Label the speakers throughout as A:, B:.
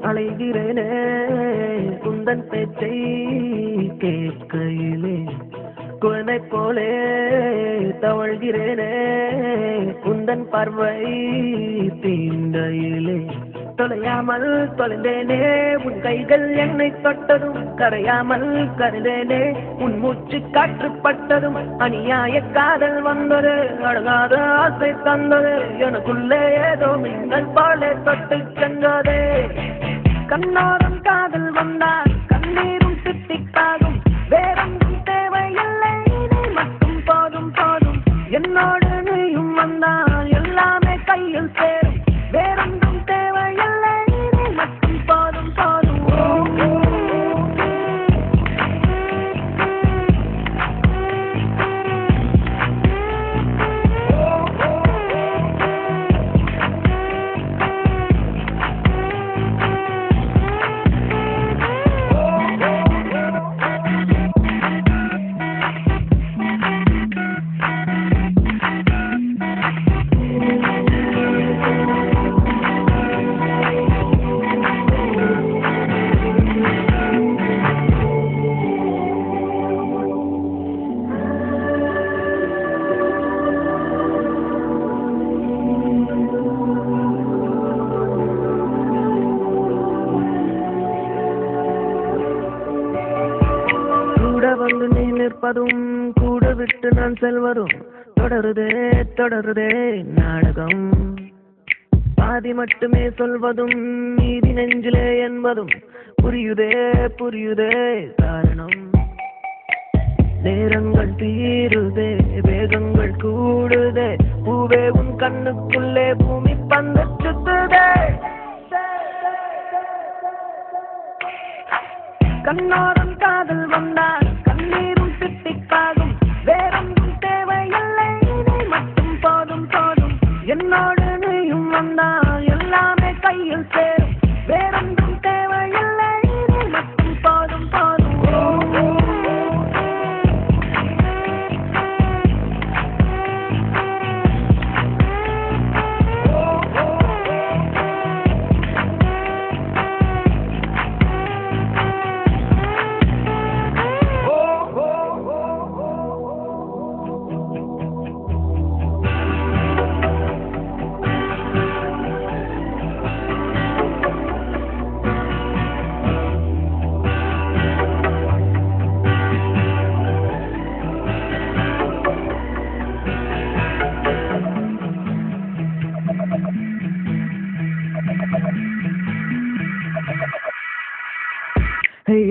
A: அலைகிறேனே குந்தன் பேச்சை கேட்கையிலே குழந்தை போலே தவழ்கிறேனே குந்தன் பார்வை தீண்டையிலே தொலையாமல் தொலைந்தேனே உன் கைகள் என்னை தொட்டதும் கரையாமல் கருந்தேனே உன் மூச்சு காற்றுப்பட்டதும் அநியாய காதல் வந்தது அழகாத ஆசை தந்தது எனக்குள்ளே ஏதோ மின்னல் போலே தொட்டு சென்றதே கண்ணோரம் காதல் வந்தால் கண்ணீரும் சித்திக்காகும் வேறொன்றும் தேவையில்லை நீ மட்டும் போதும் போதும் என்னோடு நீயும் வந்தால் எல்லாமே கையில் சேரும் வேறொன்றும் தேவையில்லை நீ மட்டும் போதும் போதும் வந்து நீ நிற்பதும் கூட விட்டு நான் செல்வதும் தொடருதே தொடருதே நாடகம் பாதி மட்டுமே சொல்வதும் மீதி நெஞ்சிலே என்பதும் புரியுதே புரியுதே காரணம் நேரங்கள் தீருதே வேகங்கள் கூடுதே பூவே உன் கண்ணுக்குள்ளே பூமி பந்து சுத்துதே கண்ணோரம் காதல் வந்தால் கண்ணீரும் சித்திக்காகும் வேறொன்றும் தேவையில்லை நீ மட்டும் போதும் போதும் என்னோடு நீயும் வந்தால் எல்லாமே கையில் சேரும் வேறொன்றும் தேவையில்லை நீ மட்டும் போதும் போதும்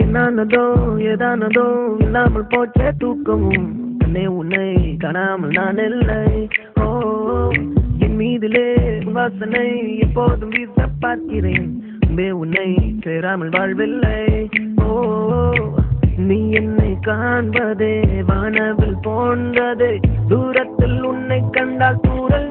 A: என்னானதோ ஏதானதோ இல்லாமல் போச்சே தூக்கமும் தன்னை உன்னை காணாமல் நான் இல்லை ஓ என் மீதிலே வாசனை எப்போதும் வீச பார்க்கிறேன் உன்னை சேராமல் வாழ்வில்லை ஓ நீ என்னை காண்பதே வானவில் போன்றதே தூரத்தில் உன்னை கண்டால் தூரல்